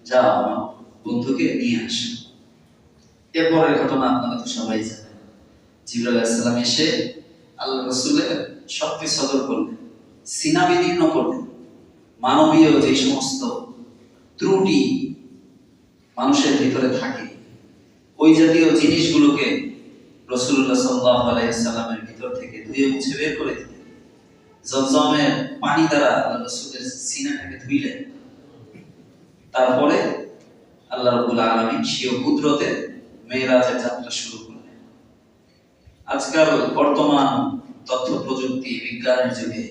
যা আমার বন্ধুকে নিয়ে আস। এরপরের ঘটনা আপনারা তো সবাই জানেন। জিবরাইল আলাইহিস সালাম এসে আল্লাহ রাসূলের শক্তি সদর করলেন, সিনা বিদীর্ণ করলেন। মানবীয় যে সমস্ত ত্রুটি মানুষের ভিতরে থাকে, ওই জাতীয় জিনিসগুলোকে রাসূলুল্লাহ সাল্লাল্লাহু আলাইহি ওয়াসাল্লামের ভিতর থেকে ধুয়ে মুছে বের করে দিলেন। জমজমের পানি দ্বারা আল্লাহ রাসূলের সিনাটাকে ধুইলেন। তারপরে আল্লাহ রাব্বুল আলামিন স্বীয় কুদরতে মেরাজের যাত্রা শুরু করলেন। আজকাল বর্তমান তথ্য প্রযুক্তি বিজ্ঞানের যুগে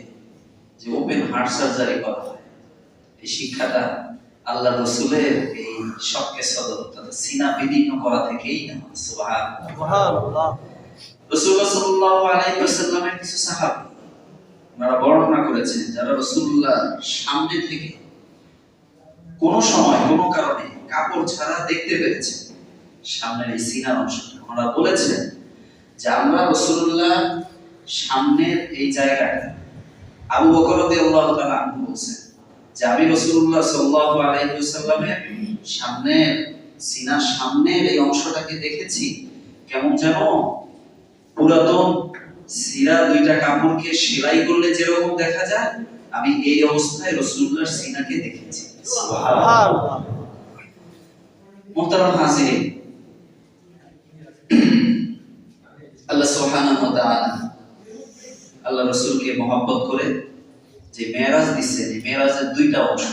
যে ওপেন হার্ট সার্জারি করা হয়, এই শিক্ষাটা আল্লাহ রাসূলের এই শক্কে সদর অর্থাৎ সিনা বিদীর্ণ করা থেকেই নেওয়া। সুবহানাল্লাহ। রাসূলুল্লাহ সাল্লাল্লাহু আলাইহি ওয়াসাল্লামের কিছু সাহাবী ওনারা বর্ণনা করেছেন, যারা রাসূলুল্লাহ সামনে থেকে কোন সময় কোন কারণে কাপড় ছাড়া দেখতে পেরেছে সামনের এই সিনার অংশটা। ওনারা বলেছেন যে আমরা রাসূলুল্লাহ সামনের এই জায়গাটা, আবু বকর রাদিয়াল্লাহু তাআলা আনহু বলেছেন যে আমি রাসূলুল্লাহ সাল্লাল্লাহু আলাইহি ওয়াসাল্লামের সামনের সিনার সামনের এই অংশটাকে দেখেছি কেমন যেন পুরাতন সিরা দুইটা কাপড়কে সেলাই করলে যেরকম দেখা যায়, আমি এই অবস্থায় রাসূলুল্লাহর সিনাকে দেখেছি। সুবহানাল্লাহ। মুহতারাম হাজিরিন, আল্লাহ সুবহানাহু ওয়া তাআলা আল্লাহ রাসূলকে মহব্বত করে যে মেরাজ দিচ্ছেন, এই মেরাজের দুইটা অংশ।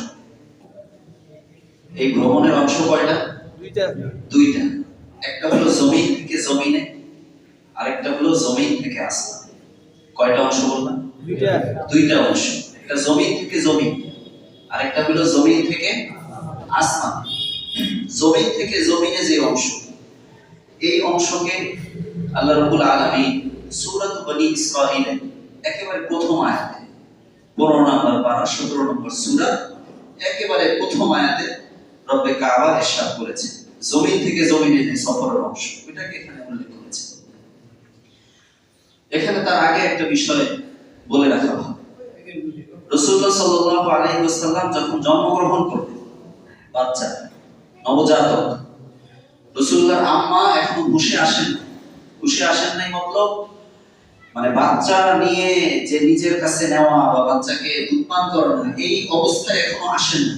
এই ভ্রমণের অংশ কয়টা? দুইটা। একটা হলো জমিন থেকে জমিনে, আরেকটা হলো জমিন থেকে আসমানে। কয়টা অংশ বললাম? দুইটা অংশ। একটা জমিন থেকে জমিন, আরেকটা হলো জমিন থেকে আসমান। জমিন থেকে জমিনে যে অংশ, এই অংশকে আল্লাহ রাব্বুল আলামিন সূরাত বনী ইসরাঈলে একেবারে প্রথম আয়াতে 15 নম্বর পারা 17 নম্বর সূরা একেবারে প্রথম আয়াতে রব্বে কাবা ইরশাদ করেছে জমিন থেকে জমিনে যে সফরের অংশ, এটাকে এখানে উল্লেখ করেছে। এখানে তার আগে একটা বিষয় বলে রাখা ভালো। রাসূলুল্লাহ সাল্লাল্লাহু আলাইহি ওয়াসাল্লাম যখন জন্মগ্রহণ করলেন, বাচ্চা নবজাতক, রাসূলুল্লাহর আম্মা এখনো বসে আসেন নাই মতলব মানে বাচ্চা নিয়ে যে নিজের কাছে নেওয়া বা বাচ্চাকে দুধপান করানো, এই অবস্থায় এখনো আসেন না।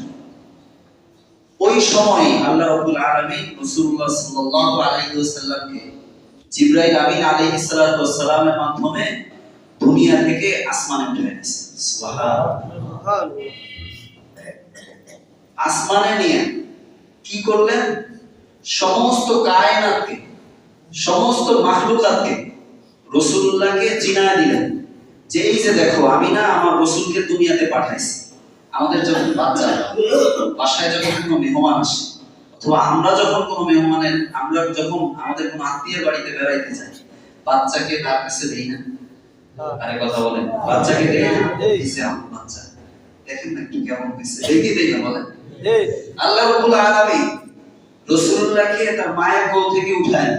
ওই সময় আল্লাহ রাব্বুল আলামিন রাসূলুল্লাহ সাল্লাল্লাহু আলাইহি ওয়াসাল্লামকে জিবরাইল আমিন আলাইহিস সালাতু ওয়াস সালামের মাধ্যমে দুনিয়া থেকে আসমানে উঠিয়ে এনেছেন। সুবহানাল্লাহ। আসমানে নিয়ে কি করলেন? সমস্ত কায়নাতকে, সমস্ত মাখলুকাতকে রাসূলুল্লাহকে চিনায় দিলেন যে এই যে দেখো, আমি না আমার রাসূলকে দুনিয়াতে পাঠাইছি। আমাদের যখন বাচ্চা বাসায় যখন কোনো মেহমান আসে, অথবা আমরা যখন কোনো মেহমানের, আমরা যখন আমাদের কোনো আত্মীয়ের বাড়িতে বেড়াইতে যাই, বাচ্চাকে তার কাছে দেই না? আরে কথা বলেন, বাচ্চাকে দেই না? দিছে আমার বাচ্চা, দেখেন না কি কেমন হইছে, দেখি দেই না বলেন? আল্লাহ রাব্বুল আলামিন রাসূলুল্লাহকে তার মায়ের কোল থেকে উঠায়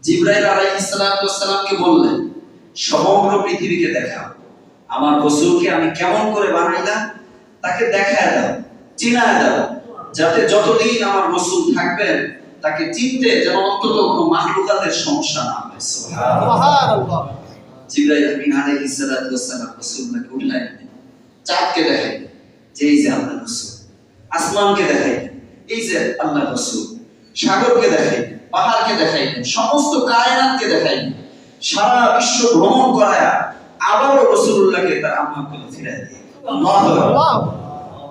জিবরাইল আলাইহিস সালাতু ওয়াস সালামকে বললেন, সমগ্র পৃথিবীকে দেখাও আমার রাসূলকে আমি কেমন করে বানাইলাম, তাকে দেখায় দাও, চিনায় দাও, যাতে যতদিন আমার রাসূল থাকবেন তাকে চিনতে যেন অন্তত কোনো মাখলুকাতের সমস্যা না হয়। সুবহানাল্লাহ। জিবরাইল আমিন আলাইহিস সালাতু ওয়াস সালাম রাসূলকে উঠায় চাঁদকে দেখাইলেন যে এই যে আল্লাহর রাসূল, আসমানকে দেখাইলেন এই যে আল্লাহর রাসূল, সাগরকে দেখাইলেন, পাহাড়কে দেখাইলেন, সমস্ত কায়নাতকে দেখাইলেন, সারা বিশ্ব ভ্রমণ করায়া আবারও রাসূলুল্লাহকে তার আম্মার কোলে ফিরায় দিলেন। আল্লাহু আকবার।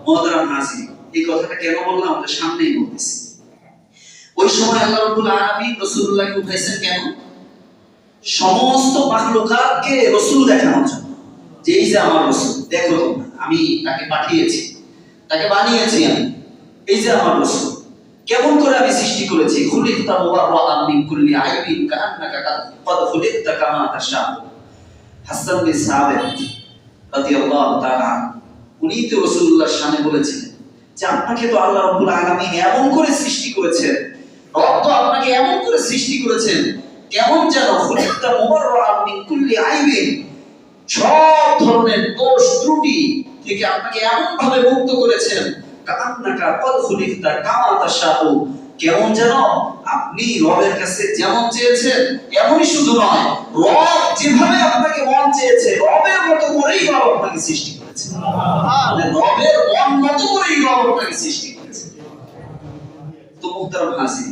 মুহতারাম হাজির, এই কথাটা কেন বললাম? আমরা সামনেই বলতেছি। ওই সময় আল্লাহ রাব্বুল আলামিন রাসূলুল্লাহকে উঠাইছেন কেন? সমস্ত মাখলুকাতকে রাসূল দেখানোর জন্য যে এই যে আমার রাসূল, দেখো তোমরা, আমি তাকে পাঠিয়েছি, তাকে বানিয়েছি আমি, এই যে আমার রাসূল, কেমন করে আমি সৃষ্টি করেছি। খুলিকতা মুবাররাআন মিন কুল্লি আইবিন কাআন্নাকা ক্বাদ খুলিকতা কামা তাশা। হাসান বিন সাবিত রাদিয়াল্লাহু তাআলা উনি তো রাসূলুল্লাহর শানে বলেছিলেন যে আপনাকে তো আল্লাহ রাব্বুল আলামিন এমন করে সৃষ্টি করেছেন, রব তো আপনাকে এমন করে সৃষ্টি করেছেন কেমন যেন খুলিকতা মুবাররাআন মিন কুল্লি আইবিন, সব ধরনের দোষ ত্রুটি থেকে আপনাকে এমন ভাবে মুক্ত করেছেন কান্নাকা কদ খুলিকতা কামা তাশাউ, কেমন যেন আপনি রবের কাছে যেমন চেয়েছেন এমনই শুধু নয়, রব যেভাবে আপনাকে মন চেয়েছে রবের মতো করেই রব আপনাকে সৃষ্টি করেছে। মানে রবের মন মতো করেই রব আপনাকে সৃষ্টি করেছে। তো মুহতারাম হাজির,